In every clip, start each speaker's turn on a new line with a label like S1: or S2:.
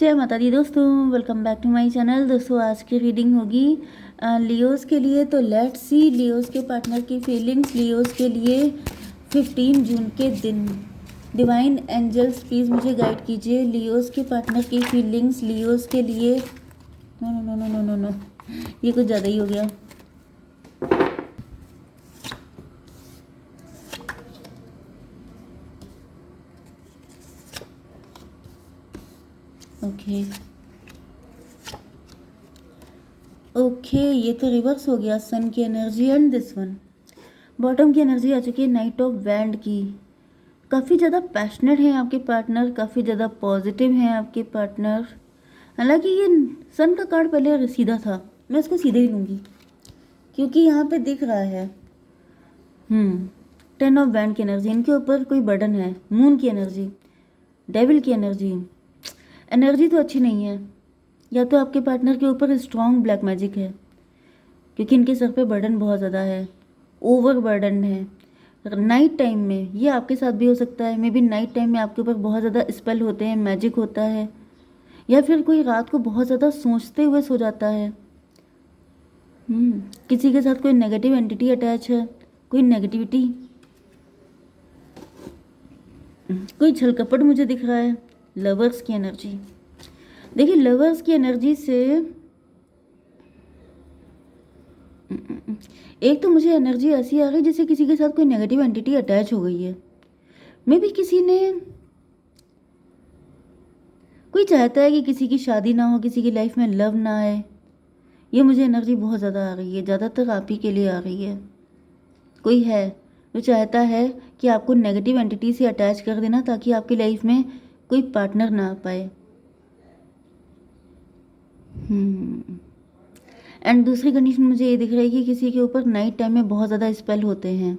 S1: जय माता दी दोस्तों, welcome back to my channel. दोस्तों आज की रीडिंग होगी लियोस के लिए। तो लेट्स सी लियोस के पार्टनर की फीलिंग्स लियोस के लिए 15 जून के दिन। डिवाइन एंजल्स प्लीज़ मुझे गाइड कीजिए लियोस के पार्टनर की फीलिंग्स लियोस के लिए। No no no no no no no, ये कुछ ज़्यादा ही हो गया। ओके ओके, ये तो रिवर्स हो गया। सन की energy and this one bottom की एनर्जी आ चुकी है। नाइट ऑफ वैंड की। काफ़ी ज़्यादा पैशनेट हैं आपके पार्टनर, काफ़ी ज़्यादा पॉजिटिव हैं आपके पार्टनर। हालांकि ये सन का कार्ड पहले सीधा था, मैं इसको सीधे ही लूँगी क्योंकि यहाँ पे दिख रहा है 10 ऑफ वैंड की एनर्जी। इनके ऊपर कोई बर्डन है। मून की एनर्जी, डेविल की एनर्जी। एनर्जी तो अच्छी नहीं है। या तो आपके पार्टनर के ऊपर स्ट्रॉन्ग ब्लैक मैजिक है क्योंकि इनके सर पे बर्डन बहुत ज़्यादा है, ओवर बर्डन है। नाइट टाइम में ये आपके साथ भी हो सकता है। मे बी नाइट टाइम में आपके ऊपर बहुत ज़्यादा स्पेल होते हैं, मैजिक होता है, या फिर कोई रात को बहुत ज़्यादा सोचते हुए सो जाता है। किसी के साथ कोई नेगेटिव एंटिटी अटैच है, कोई नेगेटिविटी, कोई छल कपट मुझे दिख रहा है। लवर्स की एनर्जी देखिए, लवर्स की एनर्जी से एक तो मुझे एनर्जी ऐसी आ गई जैसे किसी के साथ कोई नेगेटिव एंटिटी अटैच हो गई है। मे बी किसी ने, कोई चाहता है कि किसी की शादी ना हो, किसी की लाइफ में लव ना आए। ये मुझे एनर्जी बहुत ज़्यादा आ रही है, ज़्यादातर आप ही के लिए आ रही है। कोई है जो चाहता है कि आपको नेगेटिव एंटिटी से अटैच कर देना ताकि आपकी लाइफ में कोई पार्टनर ना आ पाए। एंड दूसरी कंडीशन मुझे ये दिख रही है कि किसी के ऊपर नाइट टाइम में बहुत ज़्यादा स्पेल होते हैं,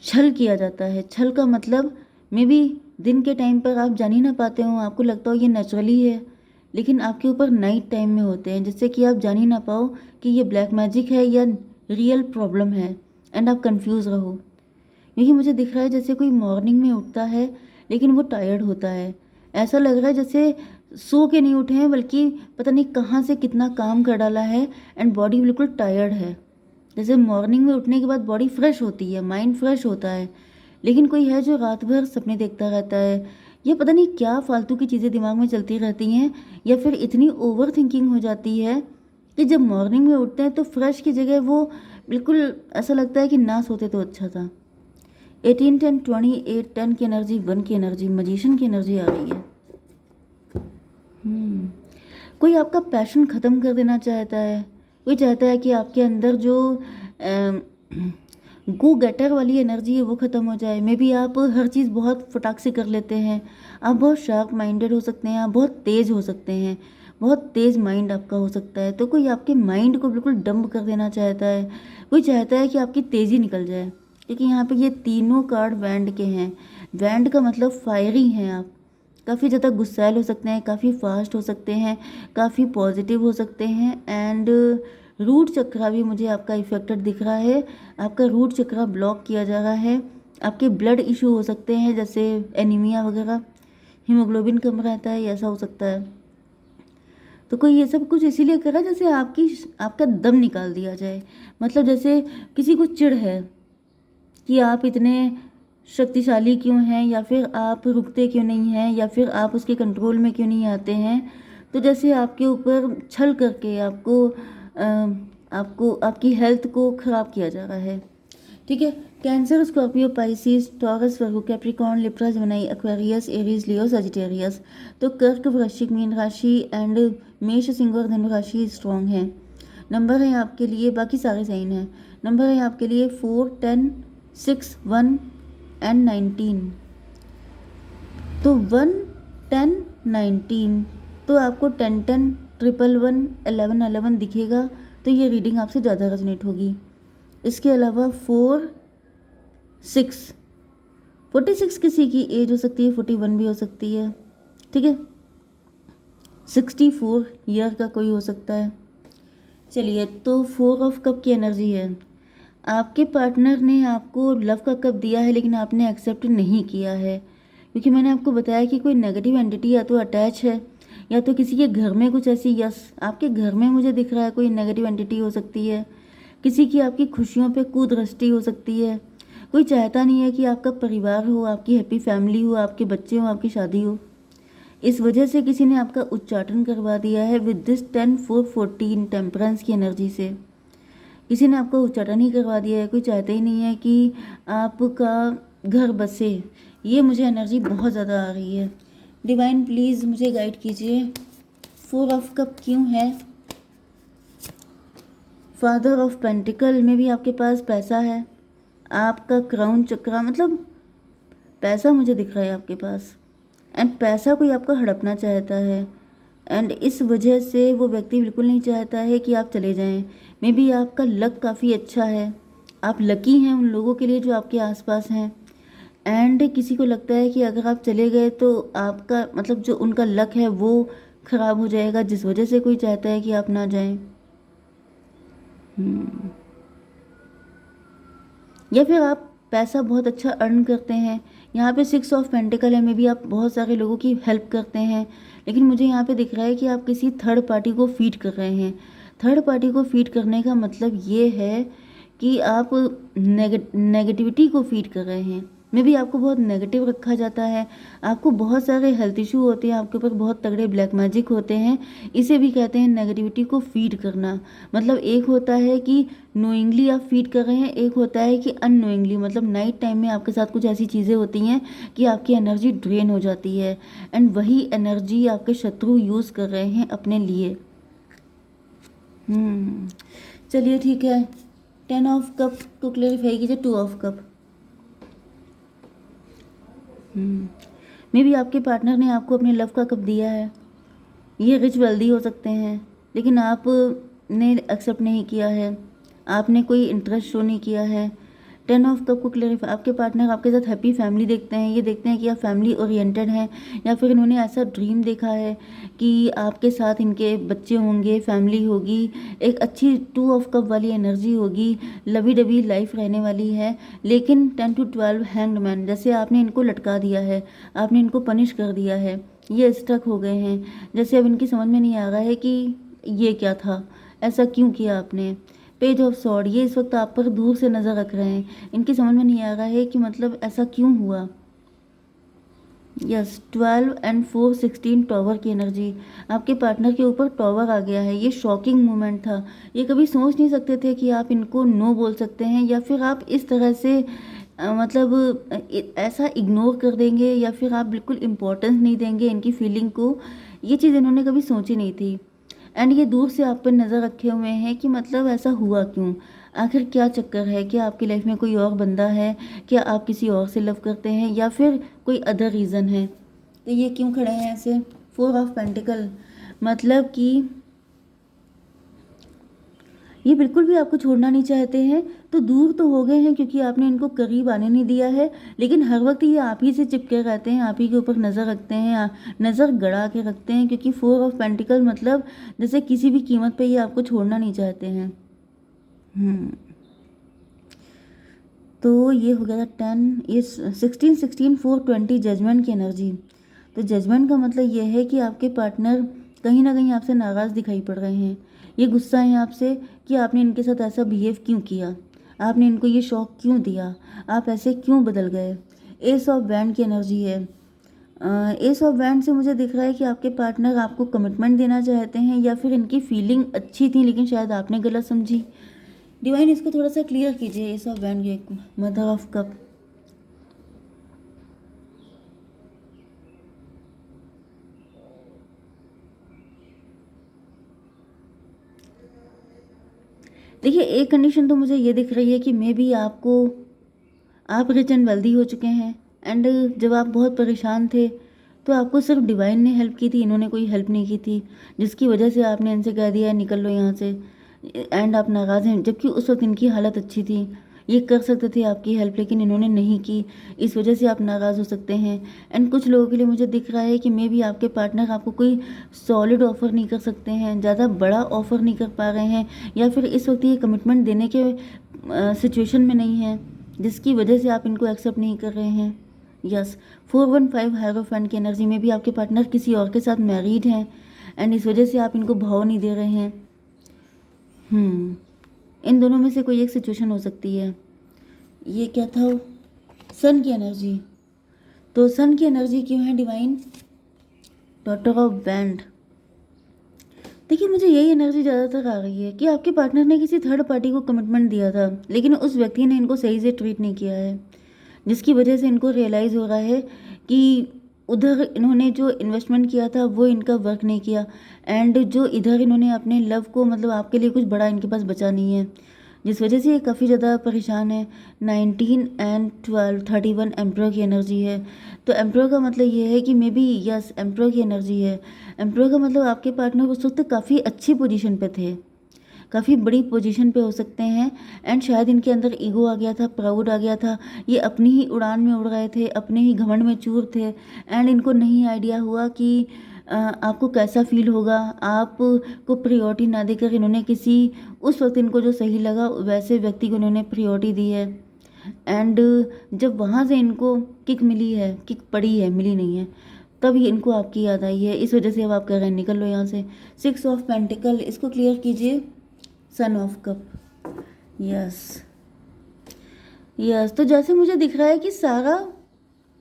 S1: छल किया जाता है। छल का मतलब मे बी दिन के टाइम पर आप जान ही ना पाते हो, आपको लगता हो ये नेचुरली है, लेकिन आपके ऊपर नाइट टाइम में होते हैं जिससे कि आप जान ही ना पाओ कि ये ब्लैक मैजिक है या रियल प्रॉब्लम है, एंड आप कंफ्यूज रहो। क्योंकि मुझे दिख रहा है जैसे कोई मॉर्निंग में उठता है लेकिन वो टायर्ड होता है। ऐसा लग रहा है जैसे सो के नहीं उठे हैं, बल्कि पता नहीं कहाँ से कितना काम कर डाला है, एंड बॉडी बिल्कुल टायर्ड है। जैसे मॉर्निंग में उठने के बाद बॉडी फ्रेश होती है, माइंड फ्रेश होता है, लेकिन कोई है जो रात भर सपने देखता रहता है, या पता नहीं क्या फालतू की चीज़ें दिमाग में चलती रहती हैं, या फिर इतनी ओवर थिंकिंग हो जाती है कि जब मॉर्निंग में उठते हैं तो फ्रेश की जगह वो बिल्कुल ऐसा लगता है कि ना सोते तो अच्छा था। 18 10 28 10 की एनर्जी, 1 की एनर्जी, मजिशियन की एनर्जी आ रही है। कोई आपका पैशन ख़त्म कर देना चाहता है। कोई चाहता है कि आपके अंदर जो गो गेटर वाली एनर्जी है वो ख़त्म हो जाए। मे बी आप हर चीज़ बहुत फटाक से कर लेते हैं, आप बहुत शार्प माइंडेड हो सकते हैं, आप बहुत तेज़ हो सकते हैं, बहुत तेज़ माइंड आपका हो सकता है। तो कोई आपके माइंड को बिल्कुल डंप कर देना चाहता है। कोई चाहता है कि आपकी तेज़ी निकल जाए, क्योंकि यहाँ पे ये तीनों कार्ड वैंड के हैं। वैंड का मतलब फायरी हैं आप। काफ़ी ज़्यादा गुस्सैल हो सकते हैं, काफ़ी फास्ट हो सकते हैं, काफ़ी पॉजिटिव हो सकते हैं, एंड रूट चक्रा भी मुझे आपका इफेक्टेड दिख रहा है। आपका रूट चक्रा ब्लॉक किया जा रहा है। आपके ब्लड इशू हो सकते हैं जैसे एनीमिया वगैरह, हीमोग्लोबिन कम रहता है, ऐसा हो सकता है। तो कोई ये सब कुछ इसीलिए कर रहा है जैसे आपका दम निकाल दिया जाए। मतलब जैसे किसी को चिढ़ है कि आप इतने शक्तिशाली क्यों हैं, या फिर आप रुकते क्यों नहीं हैं, या फिर आप उसके कंट्रोल में क्यों नहीं आते हैं। तो जैसे आपके ऊपर छल करके आपको आपकी हेल्थ को ख़राब किया जा रहा है। ठीक है। Cancer, Scorpio, Pisces, Taurus, Virgo, Capricorn, Libra, Gemini, Aquarius, Aries, Leo, Sagittarius. तो कर्क, वृश्चिक, मीन राशि एंड मेष, सिंह और धनु राशि स्ट्रॉन्ग है। नंबर है आपके लिए, बाकी सारे साइन हैं। नंबर है आपके लिए 4 10 6 1 एंड 19। तो 1 10 19, तो आपको 10 10 1 1 11 11 दिखेगा। तो ये रीडिंग आपसे ज़्यादा रेजोनेट होगी। इसके अलावा 4 6 46 किसी की एज हो सकती है, 41 भी हो सकती है। ठीक है, 64 ईयर का कोई हो सकता है। चलिए, तो 4 ऑफ कप की एनर्जी है। आपके पार्टनर ने आपको लव का कप दिया है लेकिन आपने एक्सेप्ट नहीं किया है, क्योंकि मैंने आपको बताया कि कोई नेगेटिव एंटिटी या तो अटैच है, या तो किसी के घर में कुछ ऐसी, यस आपके घर में मुझे दिख रहा है कोई नेगेटिव एंटिटी हो सकती है, किसी की आपकी खुशियों पे कुदृष्टि हो सकती है। कोई चाहता नहीं है कि आपका परिवार हो, आपकी हैप्पी फैमिली हो, आपके बच्चे हो, आपकी शादी हो। इस वजह से किसी ने आपका उच्चाटन करवा दिया है विद दिस 10 4 14 टेम्परेंस की एनर्जी से। किसी ने आपका उच्चाटन ही करवा दिया है, कोई चाहता ही नहीं है कि आपका घर बसे। ये मुझे एनर्जी बहुत ज़्यादा आ रही है। डिवाइन प्लीज़ मुझे गाइड कीजिए, 4 ऑफ कप क्यों है? फादर ऑफ पेंटिकल में भी आपके पास पैसा है, आपका क्राउन चक्रा मतलब पैसा मुझे दिख रहा है आपके पास, एंड पैसा कोई आपका हड़पना चाहता है, एंड इस वजह से वो व्यक्ति बिल्कुल नहीं चाहता है कि आप चले जाएं। मे बी आपका लक काफ़ी अच्छा है, आप लकी हैं उन लोगों के लिए जो आपके आसपास हैं, एंड किसी को लगता है कि अगर आप चले गए तो आपका मतलब जो उनका लक है वो ख़राब हो जाएगा, जिस वजह से कोई चाहता है कि आप ना जाएं। या फिर आप पैसा बहुत अच्छा अर्न करते हैं। यहाँ पे 6 ऑफ पेंटिकल है, में भी आप बहुत सारे लोगों की हेल्प करते हैं, लेकिन मुझे यहाँ पे दिख रहा है कि आप किसी थर्ड पार्टी को फीड कर रहे हैं। थर्ड पार्टी को फीड करने का मतलब ये है कि आप नेगेटिविटी को फीड कर रहे हैं। में भी आपको बहुत नेगेटिव रखा जाता है, आपको बहुत सारे हेल्थ इशू होते हैं, आपके ऊपर बहुत तगड़े ब्लैक मैजिक होते हैं। इसे भी कहते हैं नेगेटिविटी को फीड करना। मतलब एक होता है कि नोइंगली आप फीड कर रहे हैं, एक होता है कि अननोइंगली, मतलब नाइट टाइम में आपके साथ कुछ ऐसी चीज़ें होती हैं कि आपकी एनर्जी ड्रेन हो जाती है, एंड वही एनर्जी आपके शत्रु यूज़ कर रहे हैं अपने लिए। चलिए ठीक है, 10 ऑफ कप को क्लेरिफाई कीजिए, 2 ऑफ कप। मे भी आपके पार्टनर ने आपको अपने लव का कप दिया है। ये रिच वेल्दी हो सकते हैं, लेकिन आपने एक्सेप्ट नहीं किया है, आपने कोई इंटरेस्ट शो नहीं किया है। 10 ऑफ कप को क्लेरिफाई, आपके पार्टनर आपके साथ हैप्पी फैमिली देखते हैं, ये देखते हैं कि आप फैमिली ओरिएंटेड हैं, या फिर इन्होंने ऐसा ड्रीम देखा है कि आपके साथ इनके बच्चे होंगे, फैमिली होगी, एक अच्छी 2 ऑफ कप वाली एनर्जी होगी, लवी डबी लाइफ रहने वाली है। लेकिन 10 to 12 हैंग्ड मैन, जैसे आपने इनको लटका दिया है, आपने इनको पनिश कर दिया है, ये स्टक हो गए हैं, जैसे अब इनकी समझ में नहीं आ रहा है कि ये क्या था, ऐसा क्यों किया आपने। पेज ऑफ सॉर्ड, ये इस वक्त आप पर दूर से नज़र रख रहे हैं, इनकी समझ में नहीं आ रहा है कि मतलब ऐसा क्यों हुआ। यस 12 एंड 4 16 टॉवर की एनर्जी, आपके पार्टनर के ऊपर टॉवर आ गया है। ये शॉकिंग मोमेंट था, ये कभी सोच नहीं सकते थे कि आप इनको नो बोल सकते हैं, या फिर आप इस तरह से मतलब ऐसा इग्नोर कर देंगे, या फिर आप बिल्कुल इम्पोर्टेंस नहीं देंगे इनकी फीलिंग को। ये चीज़ इन्होंने कभी सोची नहीं थी, एंड ये दूर से आप पर नज़र रखे हुए हैं कि मतलब ऐसा हुआ क्यों, आखिर क्या चक्कर है, क्या आपकी लाइफ में कोई और बंदा है, क्या आप किसी और से लव करते हैं, या फिर कोई अदर रीज़न है। तो ये क्यों खड़े हैं ऐसे। 4 ऑफ पेंटिकल, मतलब कि ये बिल्कुल भी आपको छोड़ना नहीं चाहते हैं, तो दूर तो हो गए हैं क्योंकि आपने इनको करीब आने नहीं दिया है, लेकिन हर वक्त ये आप ही से चिपके रहते हैं, आप ही के ऊपर नज़र रखते हैं, नज़र गड़ा के रखते हैं, क्योंकि 4 ऑफ पेंटिकल मतलब जैसे किसी भी कीमत पे ये आपको छोड़ना नहीं चाहते हैं। तो ये हो गया था 10, ये 16 16 4 20 जजमेंट की एनर्जी। तो जजमेंट का मतलब ये है कि आपके पार्टनर कहीं ना कहीं आपसे नाराज़ दिखाई पड़ रहे हैं, ये गुस्सा है आपसे कि आपने इनके साथ ऐसा बिहेव क्यों किया, आपने इनको ये शौक क्यों दिया, आप ऐसे क्यों बदल गए। एस ऑफ बैंड की एनर्जी है। एस ऑफ बैंड से मुझे दिख रहा है कि आपके पार्टनर आपको कमिटमेंट देना चाहते हैं, या फिर इनकी फीलिंग अच्छी थी लेकिन शायद आपने गलत समझी। डिवाइन इसको थोड़ा सा क्लियर कीजिए, एस ऑफ बैंड के मदर ऑफ कप। देखिए एक कंडीशन तो मुझे ये दिख रही है कि मे बी आप रिच एंड वेल्दी हो चुके हैं, एंड जब आप बहुत परेशान थे तो आपको सिर्फ डिवाइन ने हेल्प की थी, इन्होंने कोई हेल्प नहीं की थी, जिसकी वजह से आपने इनसे कह दिया निकल लो यहाँ से, एंड आप नाराज़ हैं, जबकि उस वक्त इनकी हालत अच्छी थी, ये कर सकते थे आपकी हेल्प, लेकिन इन्होंने नहीं की, इस वजह से आप नाराज़ हो सकते हैं। एंड कुछ लोगों के लिए मुझे दिख रहा है कि मे बी आपके पार्टनर आपको कोई सॉलिड ऑफ़र नहीं कर सकते हैं, ज़्यादा बड़ा ऑफ़र नहीं कर पा रहे हैं, या फिर इस वक्त ये कमिटमेंट देने के सिचुएशन में नहीं है, जिसकी वजह से आप इनको एक्सेप्ट नहीं कर रहे हैं। यस 415 हायरोफेंट की एनर्जी में भी आपके पार्टनर किसी और के साथ मैरिड हैं, एंड इस वजह से आप इनको भाव नहीं दे रहे हैं। इन दोनों में से कोई एक सिचुएशन हो सकती है। ये क्या था? सन की एनर्जी। तो सन की एनर्जी क्यों है डिवाइन? Daughter of band. देखिए, मुझे यही एनर्जी ज़्यादातर आ रही है कि आपके पार्टनर ने किसी थर्ड पार्टी को कमिटमेंट दिया था, लेकिन उस व्यक्ति ने इनको सही से ट्रीट नहीं किया है, जिसकी वजह से इनको रियलाइज़ हो रहा है कि उधर इन्होंने जो इन्वेस्टमेंट किया था वो इनका वर्क नहीं किया, एंड जो इधर इन्होंने अपने लव को, मतलब आपके लिए कुछ बड़ा इनके पास बचा नहीं है, जिस वजह से ये काफ़ी ज़्यादा परेशान है। 19 एंड 12 31 एम्परर की एनर्जी है। तो एम्परर का मतलब ये है कि मे बी यस एम्परर की एनर्जी है। एम्परर का मतलब आपके पार्टनर उस वक्त काफ़ी अच्छी पोजीशन पे थे, काफ़ी बड़ी पोजीशन पे हो सकते हैं, एंड शायद इनके अंदर ईगो आ गया था, प्राउड आ गया था, ये अपनी ही उड़ान में उड़ रहे थे, अपने ही घमंड में चूर थे, एंड इनको नहीं आइडिया हुआ कि आपको कैसा फील होगा। आपको प्रियोरिटी ना देकर इन्होंने किसी, उस वक्त इनको जो सही लगा वैसे व्यक्ति को इन्होंने प्रियोरिटी दी है, एंड जब वहाँ से इनको किक मिली है, किक पड़ी है, मिली नहीं है, तब ये इनको आपकी याद आई है। इस वजह से अब आप कह रहे हैं निकल लो यहाँ से। 6 ऑफ पेंटिकल, इसको क्लियर कीजिए। Son of cup. Yes yes, तो जैसे मुझे दिख रहा है कि सारा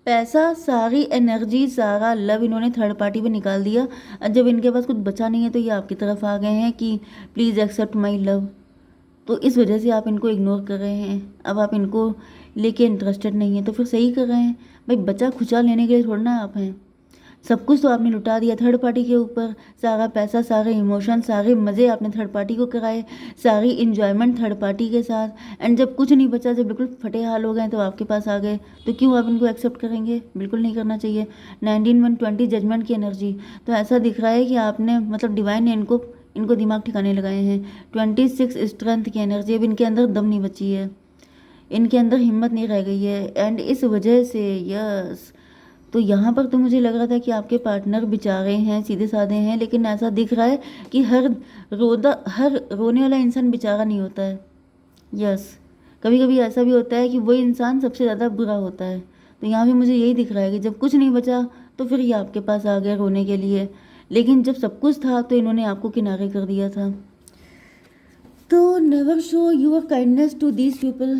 S1: पैसा, सारी एनर्जी, सारा लव इन्होंने थर्ड पार्टी पे निकाल दिया, और जब इनके पास कुछ बचा नहीं है तो ये आपकी तरफ आ गए हैं कि प्लीज़ एक्सेप्ट माई लव। तो इस वजह से आप इनको इग्नोर कर रहे हैं, अब आप इनको लेके इंटरेस्टेड नहीं है, तो फिर सही कर रहे हैं भाई। बचा खुचा लेने के लिए थोड़ा ना आप हैं। सब कुछ तो आपने लुटा दिया थर्ड पार्टी के ऊपर, सारा पैसा, सारे इमोशन, सारे मज़े आपने थर्ड पार्टी को कराए, सारी इन्जॉयमेंट थर्ड पार्टी के साथ, एंड जब कुछ नहीं बचा, जब बिल्कुल फटे हाल हो गए तो आपके पास आ गए। तो क्यों आप इनको एक्सेप्ट करेंगे? बिल्कुल नहीं करना चाहिए। 19 1 20 जजमेंट की एनर्जी। तो ऐसा दिख रहा है कि आपने, मतलब डिवाइन ने इनको दिमाग ठिकाने लगाए हैं। 26 स्ट्रेंथ की एनर्जी। अब इनके अंदर दम नहीं बची है, इनके अंदर हिम्मत नहीं रह गई है, एंड इस वजह से यस। तो यहाँ पर तो मुझे लग रहा था कि आपके पार्टनर बेचारे हैं, सीधे साधे हैं, लेकिन ऐसा दिख रहा है कि हर रोने वाला इंसान बेचारा नहीं होता है। यस, कभी कभी ऐसा भी होता है कि वही इंसान सबसे ज़्यादा बुरा होता है। तो यहाँ भी मुझे यही दिख रहा है कि जब कुछ नहीं बचा तो फिर ये आपके पास आ गया रोने के लिए, लेकिन जब सब कुछ था तो इन्होंने आपको किनारे कर दिया था। तो never show your kindness to these people.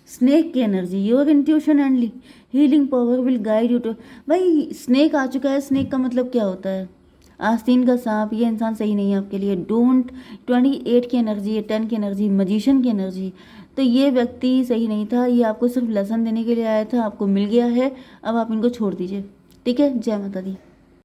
S1: Snake की energy. Your intuition and healing power will guide you to. भाई स्नेक आ चुका है। स्नेक का मतलब क्या होता है? आस्तीन का सांप। ये इंसान सही नहीं है आपके लिए। डोंट। 28 की एनर्जी है, 10 की एनर्जी, मजिशियन की एनर्जी। तो ये व्यक्ति सही नहीं था, ये आपको सिर्फ लेसन देने के लिए आया था, आपको मिल गया है, अब आप इनको छोड़ दीजिए। ठीक है, जय माता दी।